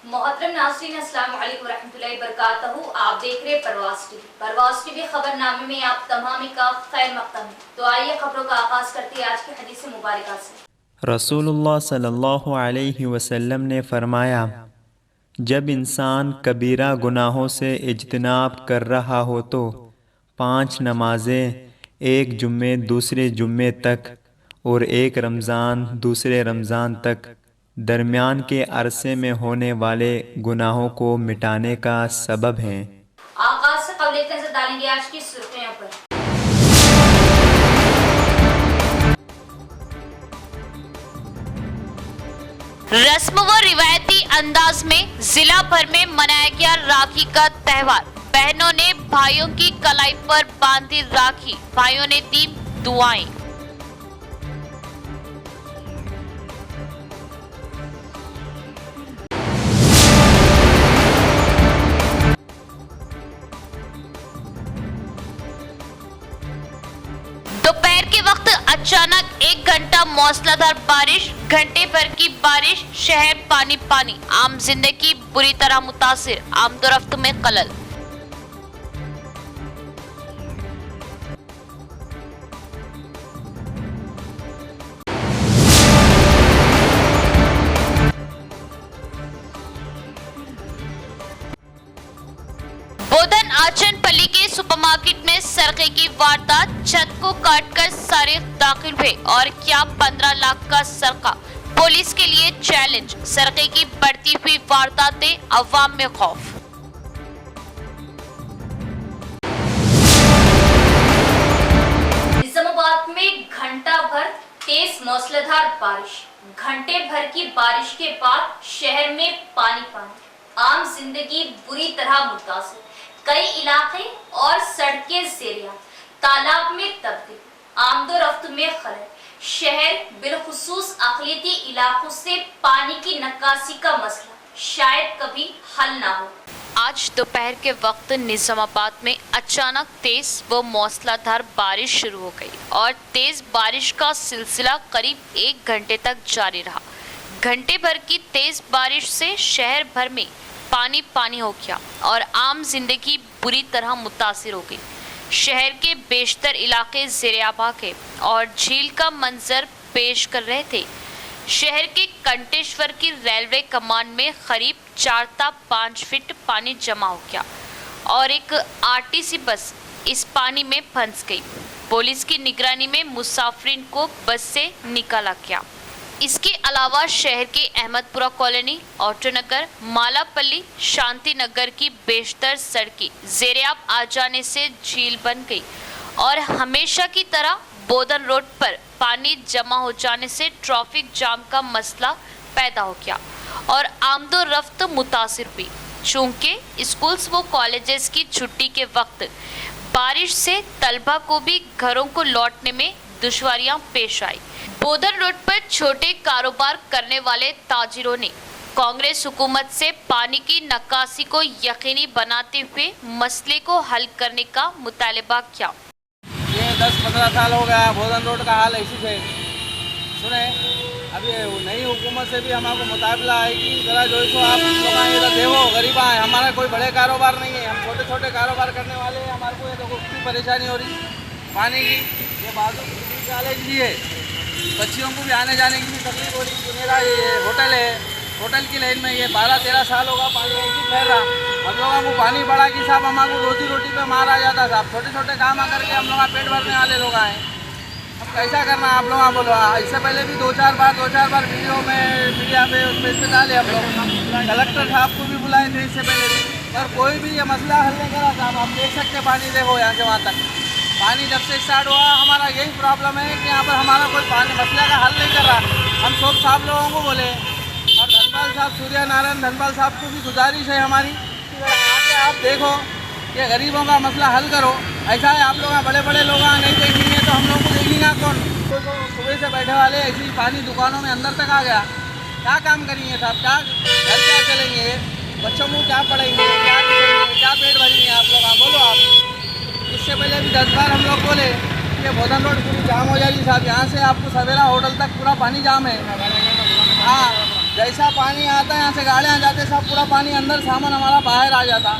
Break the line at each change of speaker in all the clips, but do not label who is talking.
मोहतरम नाज़रीन, अस्सलाम वालेकुम रहमतुल्लाहि बरकातहू। आप देख रहे परवाज़ टीवी खबरनामे में आप तमाम का खैर मक़दम है। तो आइए खबरों का आगाज़ करते हैं आज की हदीस मुबारका से।
रसूलुल्लाह सल्लल्लाहु अलैहि वसल्लम ने फरमाया, जब इंसान कबीरा गुनाहों से इज्तिनाब कर रहा हो तो 5 नमाजें, एक जुम्मे दूसरे जुम्मे तक और एक रमज़ान दूसरे रमज़ान तक दरमियान के अरसे में होने वाले गुनाहों को मिटाने का सबब हैं।
आगाज़ से कबल एक नज़र डालेंगे आज की सुर्खियों पर।
रस्म व रिवायती अंदाज में जिला भर में मनाया गया राखी का त्यौहार। बहनों ने भाइयों की कलाई पर बांधी राखी, भाइयों ने दी दुआएं। दोपहर के वक्त अचानक 1 घंटा मौसलाधार बारिश, घंटे भर की बारिश, शहर पानी पानी, आम जिंदगी बुरी तरह मुतासिर, आमदोरफ्त में खलल। बोधन आचनपल्ली के सुपरमार्केट में सरके की वारदात, छत को काटकर सारे दाखिल हुए और क्या 15 लाख का सरका, पुलिस के लिए चैलेंज। सरके की बढ़ती हुई वारदातें, अवाम में खौफ।
निजामाबाद में घंटा भर तेज मूसलाधार बारिश, घंटे भर की बारिश के बाद शहर में पानी पानी, आम जिंदगी बुरी तरह मुतासिर, कई इलाके और सड़कें ज़ेरिया, तालाब में तब्दील, आमदोरफ्त में खलल। शहर बिलखुसूस अक़लियती इलाकों से पानी की निकासी का मसला शायद कभी हल ना हो।
आज दोपहर के वक्त निजामाबाद में अचानक तेज व मौसलाधार बारिश शुरू हो गई और तेज बारिश का सिलसिला करीब 1 घंटे तक जारी रहा। घंटे भर की तेज बारिश से शहर भर में पानी पानी हो गया और आम जिंदगी बुरी तरह मुतासिर हो गई। शहर के बेशतर इलाके ज़ेरे-आब के और झील का मंजर पेश कर रहे थे। शहर के कंटेश्वर की रेलवे कमान में करीब 4 ता 5 फीट पानी जमा हो गया और एक आरटीसी बस इस पानी में फंस गई। पुलिस की निगरानी में मुसाफिरीन को बस से निकाला गया। इसके अलावा शहर के अहमदपुरा कॉलोनी, ऑटोनगर, मालापल्ली, शांति नगर की बेशतर सड़कें ज़ेरे-आब आ जाने से झील बन गई और हमेशा की तरह बोधन रोड पर पानी जमा हो जाने से ट्रैफिक जाम का मसला पैदा हो गया और आमदोरफ्त मुतासिर हुई। चूँकि स्कूल्स व कॉलेजेस की छुट्टी के वक्त बारिश से तलबा को भी घरों को लौटने में दुश्वारियां पेश आई। बोधन रोड पर छोटे कारोबार करने वाले ताजिरों ने कांग्रेस हुकूमत से पानी की निकासी को यकीनी बनाते हुए मसले को हल करने का मुतालबा किया।
ये 10-15 साल हो गया बोधन रोड का हाल ऐसी है। सुने, अभी नई हुकूमत से भी हमारे मुताबिला है कि ज़रा जो इसको आप लोग इधर देखो, गरीबा है, हमारा कोई बड़े कारोबार नहीं है, हम छोटे छोटे कारोबार करने वाले हैं। हमारे को ये देखो कितनी परेशानी हो रही पानी की। ये बाजू कॉलेज भी है, बच्चियों को भी आने जाने की भी तकलीफ हो रही। मेरा ये होटल है, होटल की लाइन में ये 12-13 साल होगा पानी ऐसी फैल रहा। हम लोगों को पानी बढ़ा कि साहब हमारे को रोटी रोटी पे मार आ जाता साहब। छोटे छोटे काम आकर के हम लोग पेट भरने वाले लोग आए। अब कैसा करना आप लोग बोलो। इससे पहले भी 2-4 बार वीडियो में मीडिया पे उस पर डाले हम लोग। कलेक्टर साहब को भी बुलाए थे इससे पहले भी, पर कोई भी ये मसला हल नहीं करा साहब। आप देख सकते पानी देखो यहाँ से वहाँ तक। पानी जब से स्टार्ट हुआ हमारा यही प्रॉब्लम है कि यहाँ पर हमारा कोई पानी मसले का हल नहीं कर रहा। हम सब साहब लोगों को बोले और धनपाल साहब, सूर्य नारायण धनपाल साहब को भी गुजारिश है हमारी कि आके आप देखो कि गरीबों का मसला हल करो। ऐसा है आप लोग बड़े बड़े लोग नहीं देखेंगे तो हम लोग को देखेंगे कौन। तो सुबह से बैठे वाले ऐसे ही पानी दुकानों में अंदर तक आ गया। क्या काम करेंगे साहब, क्या घर क्या चलेंगे, बच्चों को क्या पढ़ेंगे, क्या करेंगे, क्या पेट भरेंगे आप लोग बोलो आप। इससे पहले भी 10 बार हम लोग बोले कि बोधन रोड पूरी जाम हो जाएगी साहब। यहाँ से आपको सवेरा होटल तक पूरा पानी जाम है। हाँ, जैसा पानी आता है यहाँ से गाड़ियाँ जाते सब पूरा पानी अंदर, सामान हमारा बाहर आ जाता।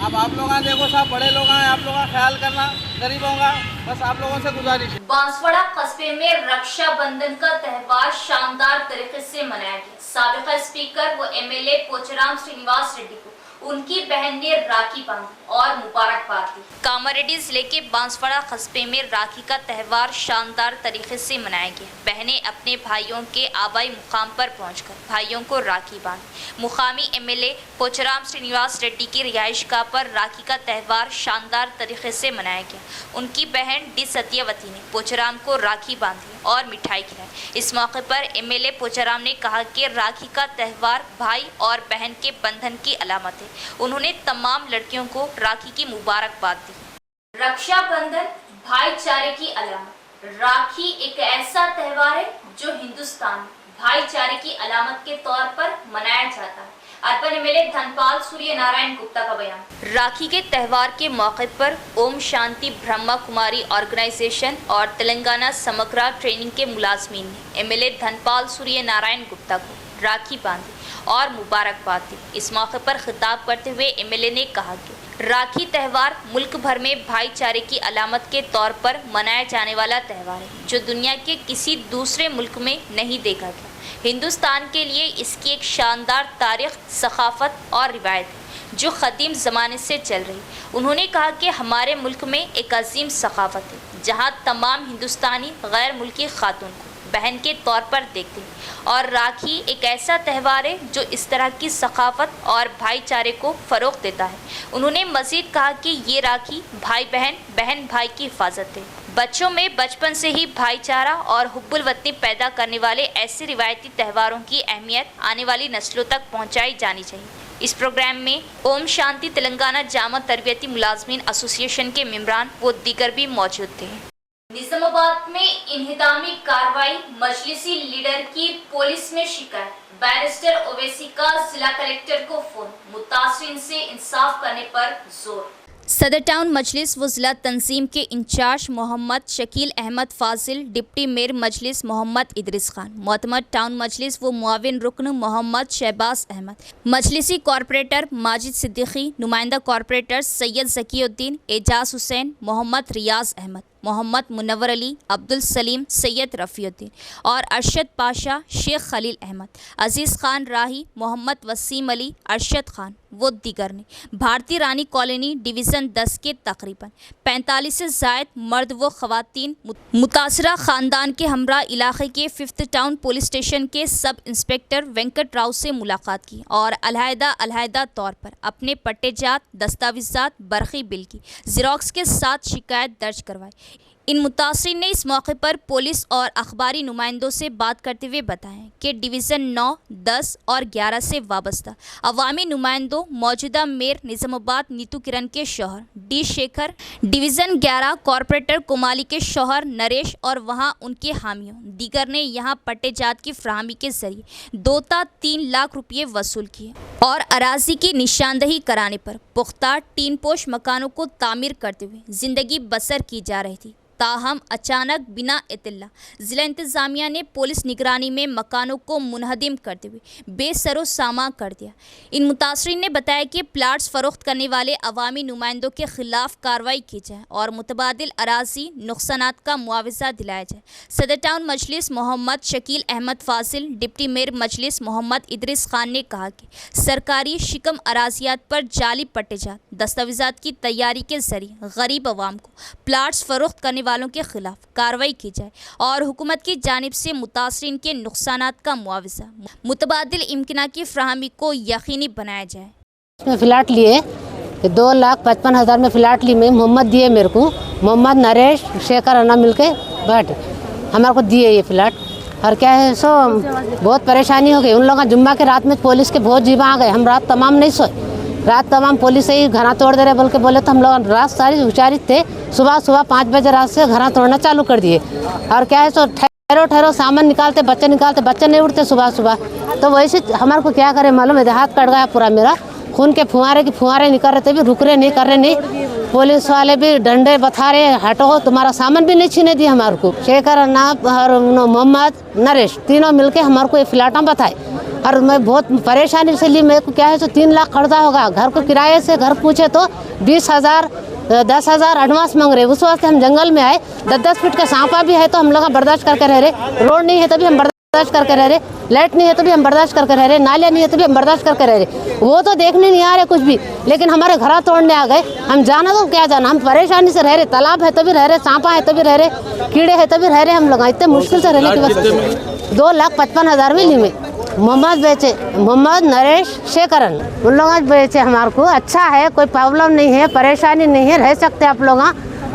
अब आप लोग देखो, सब बड़े लोग हैं, आप लोगों का ख्याल करना गरीबों का, बस आप लोगों से गुजारिश है।
बांसवाड़ा कस्बे में रक्षाबंधन का त्योहार शानदार तरीके से मनाया गया। साबिका स्पीकर व एमएलए पोचराम श्रीनिवास रेड्डी को उनकी बहन ने राखी बांधी और मुबारकबाद दी। कामारेड्डी जिले के बांसवाड़ा कस्बे में राखी का त्योहार शानदार तरीके से मनाया गया। बहनें अपने भाइयों के आबाई मुकाम पर पहुंचकर भाइयों को राखी बांधी। मुकामी एमएलए पोचराम श्रीनिवास रेड्डी की रिहाइशगाह पर राखी का त्योहार शानदार तरीके से मनाया गया। उनकी बहन डी सत्यवती ने पोचराम को राखी बांधी और मिठाई खिलाई। इस मौके पर एमएलए पोचराम ने कहा कि राखी का त्योहार भाई और बहन के बंधन की अलामत है। उन्होंने तमाम लड़कियों को राखी की मुबारकबाद दी। रक्षाबंधन भाईचारे की अलामत। राखी एक ऐसा त्योहार है जो हिंदुस्तान में भाईचारे की अलामत के तौर पर मनाया जाता है। अर्बन एमएलए धनपाल सूर्य नारायण गुप्ता का बयान। राखी के त्योहार के मौके पर ओम शांति ब्रह्मा कुमारी ऑर्गेनाइजेशन और तेलंगाना समग्रा ट्रेनिंग के मुलाजमीन ने एमएलए धनपाल सूर्य नारायण गुप्ता को राखी बांधी और मुबारकबाद दी। इस मौके पर खिताब करते हुए एमएलए ने कहा कि राखी त्यौहार मुल्क भर में भाईचारे की अलामत के तौर पर मनाया जाने वाला त्यौहार है जो दुनिया के किसी दूसरे मुल्क में नहीं देखा गया। हिंदुस्तान के लिए इसकी एक शानदार तारीख, सकाफत और रिवायत है जो क़दीम ज़माने से चल रही। उन्होंने कहा कि हमारे मुल्क में एक अजीम सकाफत है जहाँ तमाम हिंदुस्तानी गैर मुल्की खातून को बहन के तौर पर देखते हैं और राखी एक ऐसा त्यौहार है जो इस तरह की सकाफत और भाईचारे को फ़रोग़ देता है। उन्होंने मज़ीद कहा कि ये राखी भाई बहन, बहन भाई की हिफाजत है। बच्चों में बचपन से ही भाईचारा और हुब्बुल वतनी पैदा करने वाले ऐसे रिवायती त्योहारों की अहमियत आने वाली नस्लों तक पहुँचाई जानी चाहिए। इस प्रोग्राम में ओम शांति तेलंगाना जामा तरबियती मुलाजमीन एसोसिएशन के मेंबरान व दीगर भी मौजूद थे। निजामाबाद में इंहिदामी कार्रवाई, मजलिसी लीडर की पुलिस में शिकायत। बैरिस्टर ओवैसी का जिला कलेक्टर को फोन, मुतासिरीन से इंसाफ करने पर जोर। सदर टाउन मजलिस व ज़िला तंजीम के इंचार्ज मोहम्मद शकील अहमद फाजिल, डिप्टी मेयर मजलिस मोहम्मद इदरीस खान, मोतमद टाउन मजलिस व मुआविन रुकन मोहम्मद शहबाज अहमद, मजलिसी कॉरपोरेटर माजिद सिद्दीकी, नुमाइंदा कॉरपोरेटर सैयद ज़कीउद्दीन, एजाज हुसैन, मोहम्मद रियाज अहमद, मोहम्मद मुनव्वर अली, अब्दुल सलीम, सैयद रफ़ीउद्दीन और अरशद पाशा, शेख खलील अहमद, अजीज़ खान राही, मोहम्मद वसीम अली, अरशद खान वो दीगर ने भारतीय रानी कॉलोनी डिवीज़न 10 के तकरीबन 45 से ज़ायद मर्द व ख़वातीन मुतासरा ख़ानदान के हमरा इलाक़े के 5th टाउन पुलिस स्टेशन के सब इंस्पेक्टर वेंकट राव से मुलाकात की और अलहदा तौर पर अपने पट्टेजात, दस्तावेज़ात, बरक़ी बिल की ज़ेरॉक्स के साथ शिकायत दर्ज करवाई। इन मुतासरीन ने इस मौके पर पुलिस और अखबारी नुमाइंदों से बात करते हुए बताया कि डिवीज़न 9, 10 और 11 से वाबस्ता अवामी नुमाइंदों मौजूदा मेयर निज़ामाबाद नीतू किरण के शौहर डी शेखर, डिवीज़न 11 कॉरपोरेटर कुमाली के शौहर नरेश और वहां उनके हामियों दीगर ने यहां पट्टेजात की फ्राहमी के जरिए 2-3 लाख रुपये वसूल किए और अराजी की निशानदही कराने पर पुख्ता टीन पोश मकानों को तामीर करते हुए ज़िंदगी बसर की जा रही थी। ताहम अचानक बिना इत्तला ज़िला इंतज़ामिया ने पुलिस निगरानी में मकानों को मुनहदिम करते हुए बेसरो सामा कर दिया। इन मुतासरीन ने बताया कि प्लाट्स फ़रोख्त करने वाले अवामी नुमाइंदों के ख़िलाफ़ कार्रवाई की जाए और मुतबादिल अराजी नुकसानात का मुआवजा दिलाया जाए। सदर टाउन मजलिस मोहम्मद शकील अहमद फाजिल, डिप्टी मेयर मजलिस मोहम्मद इदरीस खान ने कहा कि सरकारी शिकम अराजियात पर जाली पट्टेजात, दस्तावेज़ात की तैयारी के ज़रिए गरीब अवाम को प्लाट्स फ़रोख्त करने वालों के खिलाफ कार्रवाई की जाए और हुकूमत की जानिब से मुतासरीन के नुकसानात का मुआवजा, मुतबादिल इम्किना की फ्राहमी को यकीनी बनाया जाए।
इसमें फ्लैट लिए 2,55,000 में फ्लैट ली, में मोहम्मद दिए मेरे को, मोहम्मद नरेश शेखर अन्ना मिलके बैठे हमारे को दिए ये फ्लैट। और क्या है सो बहुत परेशानी हो गई उन लोगों का। जुम्मा के रात में पुलिस के बहुत जीवा आ गए, हम रात तमाम नहीं सोए, रात तमाम पुलिस से ही घर तोड़ दे रहे बोल के बोले तो हम लोग रात सारी हुशारित थे। सुबह 5 बजे रात से घर तोड़ना चालू कर दिए। और क्या है सो ठहरो सामान निकालते, बच्चे नहीं उठते सुबह। तो वैसे हमारे को क्या करे मालूम है, हाथ कट गया पूरा मेरा, खून के फुहारे निकल रहे थे, भी रुक रहे नहीं, कर रहे नहीं। पुलिस वाले भी डंडे बता रहे, हटो, तुम्हारा सामान भी नहीं छीने दिए हमारे को। शेखर अन्ना और मोहम्मद नरेश तीनों मिलके हमारे को ये फ्लैटा बताए और मैं बहुत परेशानी से ली। मेरे को क्या है तो 3 लाख खर्चा होगा। घर को किराए से घर पूछे तो 20,000 10,000 एडवांस मांग रहे। उस वास्ते हम जंगल में आए। 10-10 फीट का सांपा भी है तो हम लोग बर्दाश्त करके रह रहे। रोड नहीं है तो भी हम बर्दाश्त करके रह रहे। लाइट नहीं है तो भी हम बर्दाश्त करके रह रहे। नालियाँ नहीं है तो भी हम बर्दाश्त करके रह रहे। वो तो देखने नहीं आ रहे कुछ भी, लेकिन हमारे घर तोड़ने आ गए। हम जाना तो क्या जाना, हम परेशानी से रह रहे। तालाब है तो भी रह रहे, सांपा है तो भी रह रहे, कीड़े है तो भी रह रहे। हम लोग इतने मुश्किल से रहने की वजह से 2,55,000 में ली में मोहम्मद बेचे, मोहम्मद नरेश शेखरन उन लोग बेचे। हमारे को अच्छा है, कोई प्रॉब्लम नहीं है, परेशानी नहीं है, रह सकते आप लोग।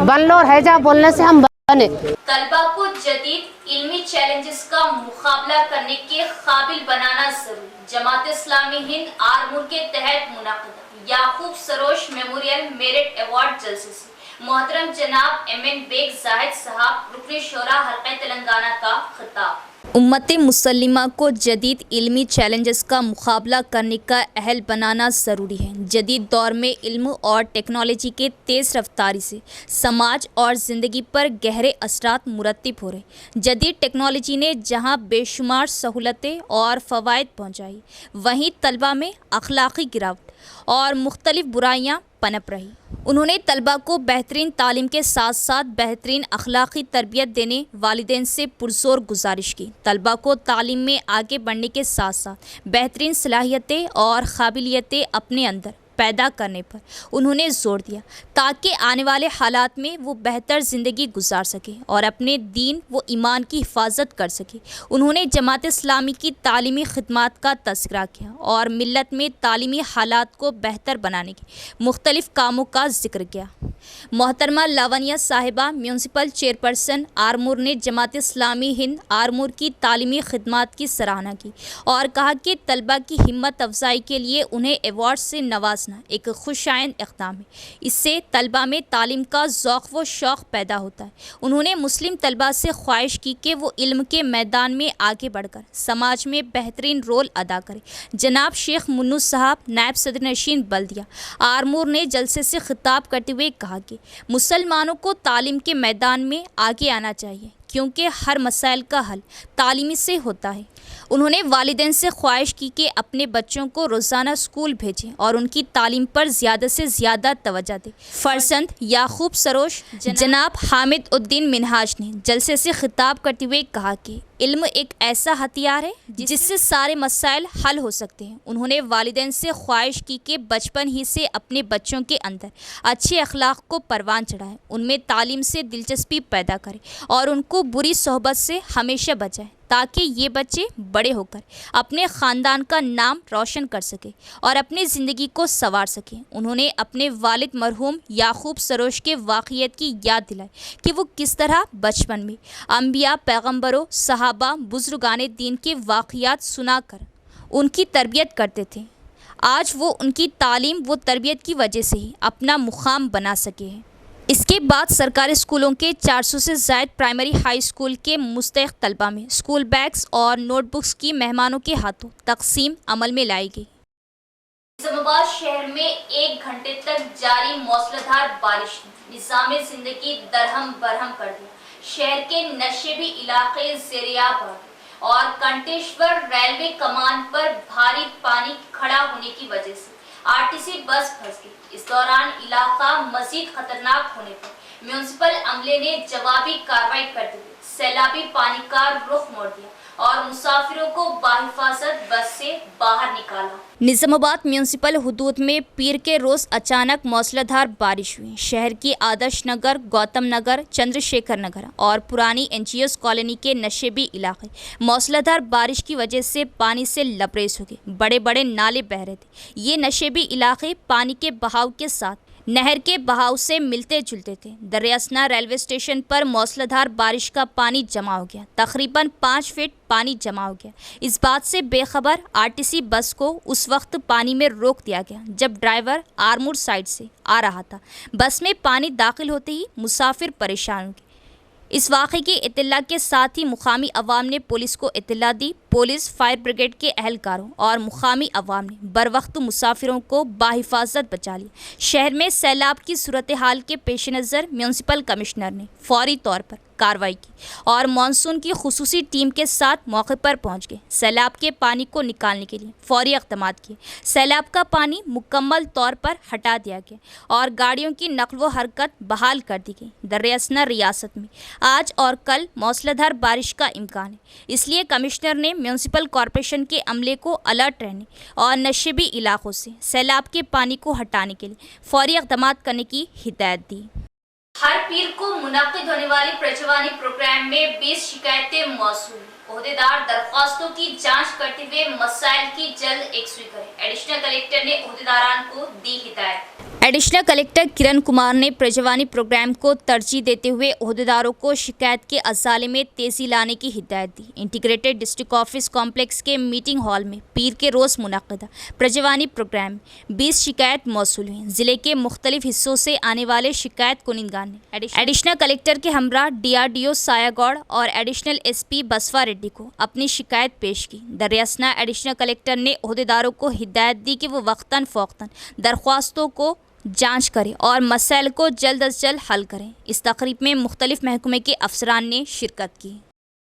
बन लो और हैजा बोलने से हम बने।
तलबा को जदीद इल्मी चैलेंजेस का मुकाबला करने के काबिल बनाना जरूरी। जमात इस्लामी हिंद आरमूर के तहत मुनाकिद याकूब सरोश मेमोरियल मेरिट अवार्ड जलसे से मोहतरम जनाब MN बेग जाहिद साहब रुकन शोरा हल्का तेलंगाना का खिताब। उम्मत मुसल्लिमा को जदीद इल्मी चैलेंजेस का मुकाबला करने का अहल बनाना ज़रूरी है। जदीद दौर में इल्म और टेक्नोलॉजी के तेज़ रफ्तारी से समाज और ज़िंदगी पर गहरे असरात मुरतब हो रहे। जदीद टेक्नोलॉजी ने जहां बेशुमार सहूलतें और फ़वाइद पहुँचाई, वहीं तलबा में अखलाक़ी गिरावट और मुख्तलिफ़ बुराइयाँ पनप रही। उन्होंने तलबा को बेहतरीन तालीम के साथ साथ बेहतरीन अखलाक़ी तरबियत देने वालिदैन से पुरज़ोर गुजारिश की। तलबा को तालीम में आगे बढ़ने के साथ साथ बेहतरीन सलाहियतें और काबिलियतें अपने अंदर पैदा करने पर उन्होंने ज़ोर दिया, ताकि आने वाले हालात में वो बेहतर ज़िंदगी गुजार सके और अपने दीन व ईमान की हिफाजत कर सके। उन्होंने जमात इस्लामी की तालीमी खिदमात का तज़किरा किया और मिल्लत में तालीमी हालात को बेहतर बनाने के मुख्तलिफ़ कामों का ज़िक्र किया। मोहतरमा लावनिया साहिबा म्यूनसिपल चेयरपर्सन आरमूर ने जमात इस्लामी हिंद आरमूर की तालीमी खिदमात की सराहना की और कहा कि तलबा की हिम्मत अफजाई के लिए उन्हें एवार्ड से नवाजना एक खुशाइंद इक़दाम है। इससे तलबा में तालीम का ज़ौक़ व शौक़ पैदा होता है। उन्होंने मुस्लिम तलबा से ख्वाहिश की कि वो इल्म के मैदान में आगे बढ़कर समाज में बेहतरीन रोल अदा करें। जनाब शेख मुन्नू साहब नायब सदर नशीन बल्दिया आरमूर ने जलसे से खिताब करते हुए कहा कि मुसलमानों को तालीम के मैदान में आगे आना चाहिए, क्योंकि हर मसाइल का हल तालीमी से होता है। उन्होंने वालिदैन से ख्वाहिश की कि अपने बच्चों को रोज़ाना स्कूल भेजें और उनकी तालीम पर ज़्यादा से ज़्यादा तवज्जो दें। फरजंद याकूब सरोश जनाब हामिद उद्दीन मिनहाज ने जलसे से खिताब करते हुए कहा कि इल्म एक ऐसा हथियार है जिससे सारे मसाइल हल हो सकते हैं। उन्होंने वालिदैन से ख्वाहिश की कि बचपन ही से अपने बच्चों के अंदर अच्छे अखलाक को परवान चढ़ाएं, उनमें तालीम से दिलचस्पी पैदा करें और उनको बुरी सोहबत से हमेशा बचाएं, ताकि ये बच्चे बड़े होकर अपने ख़ानदान का नाम रोशन कर सकें और अपनी ज़िंदगी को संवार सकें। उन्होंने अपने वालिद मरहूम याकूब सरोश के वाक़ियत की याद दिलाई कि वो किस तरह बचपन में अंबिया, पैगम्बरों, सहाबा, बुज़ुर्गाने दीन के वाक़ियात सुनाकर उनकी तरबियत करते थे। आज वो उनकी तालीम व तरबियत की वजह से ही अपना मुकाम बना सके हैं। इसके बाद सरकारी स्कूलों के 400 से ज़ायद प्राइमरी हाई स्कूल के मुस्तहिक़ तलबा में स्कूल बैग्स और नोटबुक्स की मेहमानों के हाथों तकसीम अमल में लाई गई। निज़ामाबाद शहर में 1 घंटे तक जारी मौसलाधार बारिश ने निज़ाम ज़िंदगी दरहम बरहम कर दिया। शहर के नशेबी इलाके ज़ेरियाब आ गए और कंटेश्वर रेलवे कमान पर भारी पानी खड़ा होने की वजह से RTC बस फंस गई। इस दौरान इलाका मजीद खतरनाक होने पर म्यूनसिपल अमले ने जवाबी कार्रवाई करते हुए सैलाबी पानी का रुख मोड़ दिया और मुसाफिरों को बाहिफाजत बस से बाहर निकाला। निज़ामाबाद म्यूनसिपल हुदूद में पीर के रोज़ अचानक मौसलाधार बारिश हुई। शहर की आदर्श नगर, गौतम नगर, चंद्रशेखर नगर और पुरानी NGOs कॉलोनी के नशेबी इलाके मौसलाधार बारिश की वजह से पानी से लबरेज हो गए। बड़े बड़े नाले बह रहे थे। ये नशेबी इलाके पानी के बहाव के साथ नहर के बहाव से मिलते जुलते थे। दरियासना रेलवे स्टेशन पर मौसलाधार बारिश का पानी जमा हो गया। तकरीबन 5 फीट पानी जमा हो गया। इस बात से बेखबर RTC बस को उस वक्त पानी में रोक दिया गया जब ड्राइवर आरमूर साइड से आ रहा था। बस में पानी दाखिल होते ही मुसाफिर परेशान हो गए। इस वाक़े की इत्तला के साथ ही मुकामी अवाम ने पुलिस को इत्तला दी। पुलिस, फायर ब्रिगेड के एहलकारों और मुकामी अवाम ने बर वक्त मुसाफिरों को बाहिफाजत बचा लिया। शहर में सैलाब की सूरत हाल के पेश नज़र म्यूनसिपल कमिश्नर ने फौरी तौर पर कार्रवाई की और मानसून की खुसूसी टीम के साथ मौके पर पहुंच गए। सैलाब के पानी को निकालने के लिए फौरी इक़दाम किए। सैलाब का पानी मुकम्मल तौर पर हटा दिया गया और गाड़ियों की नक़्ल व हरकत बहाल कर दी गई। दरअसल रियासत में आज और कल मौसलाधार बारिश का इम्कान है, इसलिए कमिश्नर ने म्यूनसिपल कॉरपोरेशन के अमले को अलर्ट रहने और नशेबी इलाकों से सैलाब के पानी को हटाने के लिए फौरी इक़दाम करने की हिदायत दी। हर पीर को मुनक़िद होने वाली प्रजवानी प्रोग्राम में 20 शिकायतें मौसूल। ओहदेदार दरख्वास्तों की जांच करते हुए मसाइल की जल्द एकसुई करें। एडिशनल कलेक्टर ने ओहदेदारान को दी हिदायत। एडिशनल कलेक्टर किरण कुमार ने प्रजवानी प्रोग्राम को तरजीह देते हुए ओहदेदारों को शिकायत के असाले में तेज़ी लाने की हिदायत दी। इंटीग्रेटेड डिस्ट्रिक्ट ऑफिस कॉम्प्लेक्स के मीटिंग हॉल में पीर के रोज़ मुनक़्क़दा प्रजवानी प्रोग्राम में 20 शिकायत मौसूल हुई। ज़िले के मुख्तलिफ हिस्सों से आने वाले शिकायत कुनिंदगान ने एडिशनल कलेक्टर के हमरा DRDO सायागौड़ और एडिशनल SP बसवा रेड्डी को अपनी शिकायत पेश की। दरअसल एडिशनल कलेक्टर ने ओहदेदारों को हिदायत दी कि वो वक्तन फ़ौक़तन दरख्वास्तों को जांच करें और मसाइल को जल्द अज जल्द हल करें। इस तकरीब में मुख्तलिफ महकमे के अफसरान ने शिरकत की।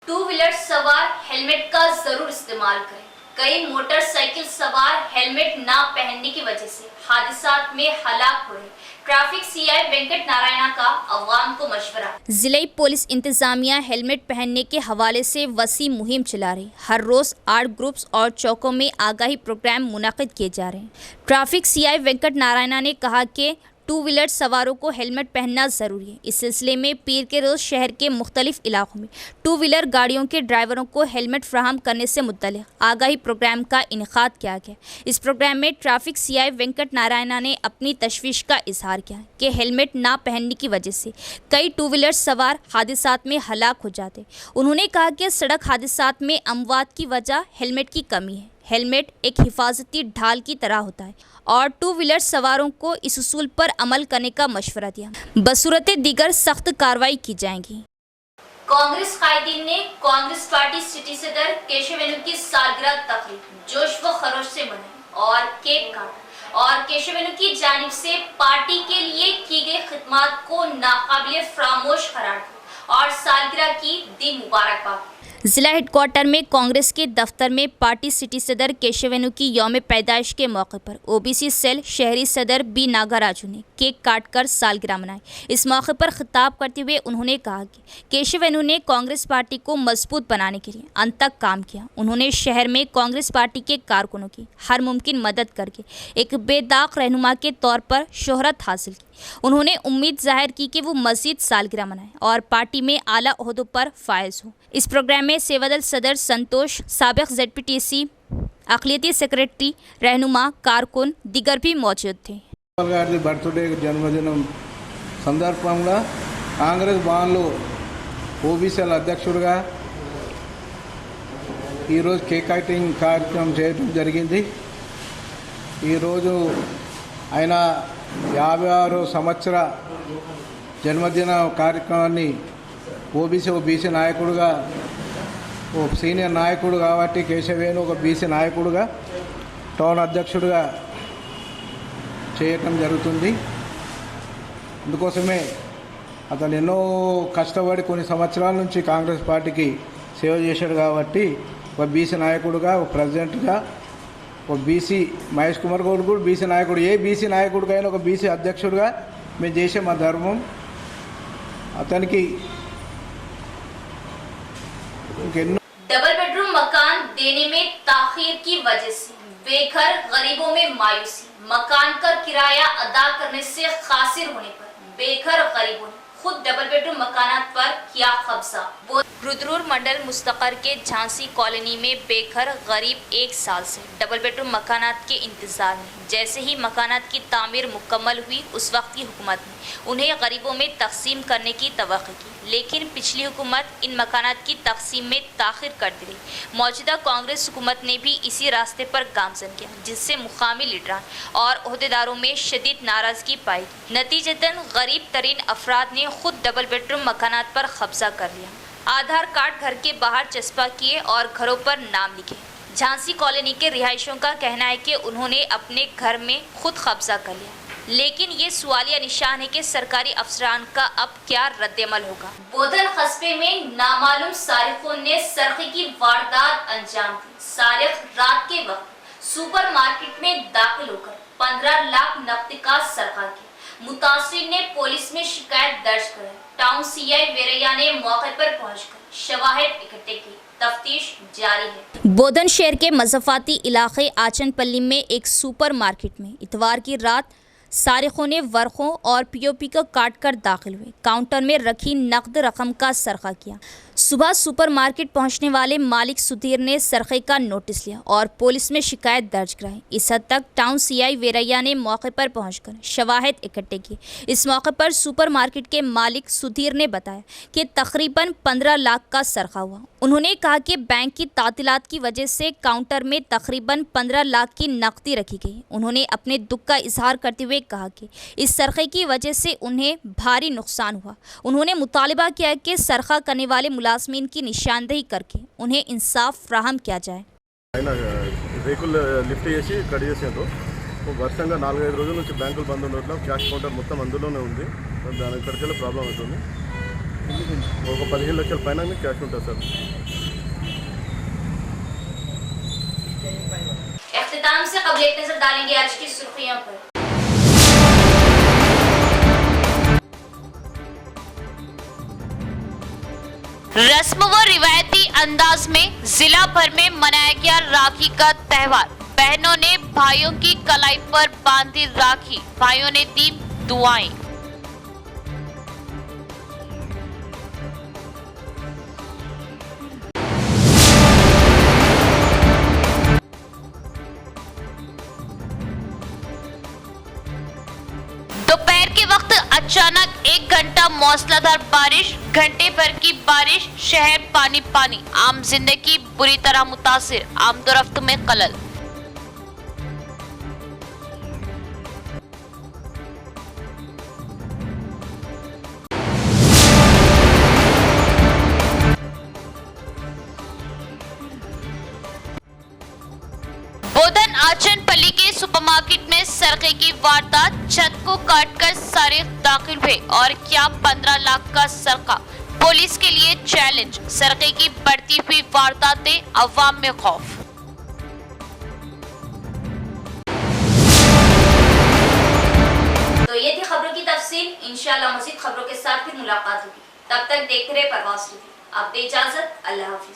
2 व्हीलर सवार हेलमेट का ज़रूर इस्तेमाल करें। कई मोटरसाइकिल सवार हेलमेट ना पहनने की वजह से हादसात में हलाक हो रहे। ट्रैफिक CI वेंकट नारायणा का अवाम को मशवरा। जिले पुलिस इंतजामिया हेलमेट पहनने के हवाले से वसी मुहिम चला रही। हर रोज़ 8 ग्रुप्स और चौकों में आगाही प्रोग्राम मुनाकिद किए जा रहे हैं। ट्रैफिक CI वेंकट नारायणा ने कहा कि 2 व्हीलर सवारों को हेलमेट पहनना ज़रूरी है। इस सिलसिले में पीर के रोज़ शहर के मुख्तलिफ इलाकों में 2 व्हीलर गाड़ियों के ड्राइवरों को हेलमेट फ्राहम करने से मुतल्लिक़ आगाही प्रोग्राम का इनेकाद किया गया। इस प्रोग्राम में ट्रैफिक CI वेंकट नारायणा ने अपनी तशवीश का इजहार किया कि हेलमेट ना पहनने की वजह से कई 2 व्हीलर सवार हादसात में हलाक हो जाते। उन्होंने कहा कि सड़क हादसात में अमवात की वजह हेलमेट की कमी है। हेलमेट एक हिफाजती ढाल की तरह होता है और 2 व्हीलर सवारों को इस उसूल पर अमल करने का मशवरा दिया। बसूरत दीगर सख्त कार्रवाई की जाएगी। कांग्रेस कायदीन ने कांग्रेस पार्टी सिटी सदर केशव वेणु की सालगिरह तकरीब जोश व खरोश से मनाई और केक काटा और केशव वेणु की जानिब से पार्टी के लिए की गई खिदमत को नाकाबिले फरामोश करार दिया और सालगिरह की दी मुबारकबाद। जिला हेडक्वार्टर में कांग्रेस के दफ्तर में पार्टी सिटी सदर केशव वेणु की यौम पैदाइश के मौके पर OBC सेल शहरी सदर B नागाराजू ने केक काटकर सालगिरह मनाई। इस मौके पर खिताब करते हुए उन्होंने कहा कि केशव वेणु ने कांग्रेस पार्टी को मजबूत बनाने के लिए अंत तक काम किया। उन्होंने शहर में कांग्रेस पार्टी के कारकुनों की हर मुमकिन मदद करके एक बेदाग रहनुमा के तौर पर शोहरत हासिल की। उन्होंने उम्मीद जाहिर की कि वो मज़ीद सालगिरह मनाएं और पार्टी में आला ओहदों पर फायज हो। इस प्रोग्राम में सेवादल सदर संतोष, साबिक ZPTC, अक़लियती सेक्रेटरी, रहनुमा, कारकुन दीगर भी मौजूद थे।
बर्थडे जन्मदिन संदर्भंगा कांग्रेस बान्लो OBC अध्यक्षुडिगा ఈ రోజు కేక్ కటింగ్ కార్యక్రమం చేయడం జరిగింది। ఈ రోజు ఆయన 56వ సంవత్సర జన్మదిన కార్యక్రమాన్ని OBC నాయకుడిగా ఓ సీనియర్ నాయకుడు కాబట్టి కేశవ్ వేణు ఒక BC నాయకుడిగా టౌన్ అధ్యక్షుడిగా చేయటం జరుగుతుంది। అందుకోసమే అతను ఎన్నో కష్టపడి కొన్ని సంవత్సరాల నుంచి కాంగ్రెస్ పార్టీకి సేవ చేశాడు కాబట్టి ఒక BC నాయకుడిగా ఒక ప్రెసిడెంట్గా ఒక BC మహేష్ కుమార్ గౌడ్ కూడా BC నాయకుడు, ఏ BC నాయకుడికైనా ఒక BC అధ్యక్షుడిగా మేము చేసే మా ధర్మం। అతనికి ఇంకెన్నో
डबल बेडरूम मकान देने में ताखीर की वजह से बेघर गरीबों में मायूसी। मकान का किराया अदा करने से खासिर होने पर बेघर गरीबों ने खुद डबल बेडरूम मकानात पर किया कब्जा। रुद्रपुर मंडल मुस्तकर के झांसी कॉलोनी में बेघर गरीब 1 साल से डबल बेडरूम मकानात के इंतजार में। जैसे ही मकानात की तामीर मुकम्मल हुई उस वक्त की हुकूमत ने उन्हें गरीबों में तकसीम करने की तवक्को की, लेकिन पिछली हुकूमत इन मकानात की तकसीम में ताखिर कर दी गई। मौजूदा कांग्रेस हुकूमत ने भी इसी रास्ते पर गामजन किया, जिससे मुकामी लीडरान और अहदेदारों में शदीद नाराजगी पाई। नतीजतन गरीब तरीन अफराद ने खुद डबल बेडरूम मकानात पर कब्जा कर लिया। आधार कार्ड घर के बाहर चस्पा किए और घरों पर नाम लिखे। झांसी कॉलोनी के रिहायशियों का कहना है कि उन्होंने अपने घर में खुद कब्जा कर लिया। लेकिन ये सवालिया निशान है कि सरकारी अफसरान का अब क्या रद्दअमल होगा। बोधन कस्बे में नामालूम सारिकों ने सरक़े की वारदात अंजाम दी। सारिक रात के वक्त सुपरमार्केट में दाखिल होकर 15 लाख नकदी का सरका किया। मुतासिर ने पुलिस में शिकायत दर्ज कराई। टाउन सीआई वेरैया ने मौके पर पहुंचकर शवाहिद इकट्ठे की। तफ्तीश जारी है। बोधन शहर के मज़फ़ाती इलाके आचनपल्ली में एक सुपरमार्केट में इतवार की रात सारिकों ने वर्क़ों और पीओपी को काट कर दाखिल हुए। काउंटर में रखी नकद रकम का सरका किया। सुबह सुपरमार्केट पहुंचने वाले मालिक सुधीर ने सरक़े का नोटिस लिया और पुलिस में शिकायत दर्ज कराई। इस हद तक टाउन सीआई वेरैया ने मौके पर पहुंचकर शवाहिद इकट्ठे किए। इस मौके पर सुपरमार्केट के मालिक सुधीर ने बताया कि तकरीबन 15 लाख का सरका हुआ। उन्होंने कहा कि बैंक की तातीलात की वजह से काउंटर में तकरीबन 15 लाख की नकदी रखी गई। उन्होंने अपने दुख का इजहार करते हुए कहा कि इस सरक़े की वजह से उन्हें भारी नुकसान हुआ। उन्होंने मुतालिबा किया कि सरका करने वाले मुलाजमीन की निशानदेही करके उन्हें इंसाफ फ्राहम किया जाए।
రేకులు లిఫ్ట్ చేసి కట్ చేసేందుకు వర్షంగా 4-5 రోజుల నుంచి బ్యాంకులు బంద్ ఉండడం, క్యాష్ కౌంటర్ మొత్తం అందులోనే ఉంది. దాని ఇక్కడికి ప్రాబ్లం అవుతుంది. ఒక 15 లక్షల పైన క్యాష్ ఉంటుంది సార్.
इख्तिताम से कबल एक नजर डालेंगे आज की सुर्खियों पर।
रस्म व रिवायती अंदाज में जिला भर में मनाया गया राखी का त्यौहार। बहनों ने भाइयों की कलाई पर बांधी राखी, भाइयों ने दी दुआएं। दोपहर के वक्त अचानक 1 घंटा मौसलाधार बारिश, घंटे भर की बारिश, शहर पानी पानी, आम जिंदगी बुरी तरह मुतासिर, आमदोरफ्त में खलल। बोधन आचनपल्ली के सुपरमार्केट में सरक़े की वारदात, छत को काटकर सारिक दाखिल हुए और क्या 15 लाख का सरका। पुलिस के लिए चैलेंज, सरक़े की बढ़ती हुई वारदातें अवाम में खौफ।
तो ये थी खबरों की तफसील। इंशाअल्लाह मज़ीद खबरों के साथ फिर मुलाकात होगी। तब तक देखते रहे परवाज़ टीवी। आप दे इजाजत। अल्लाह हाफिज।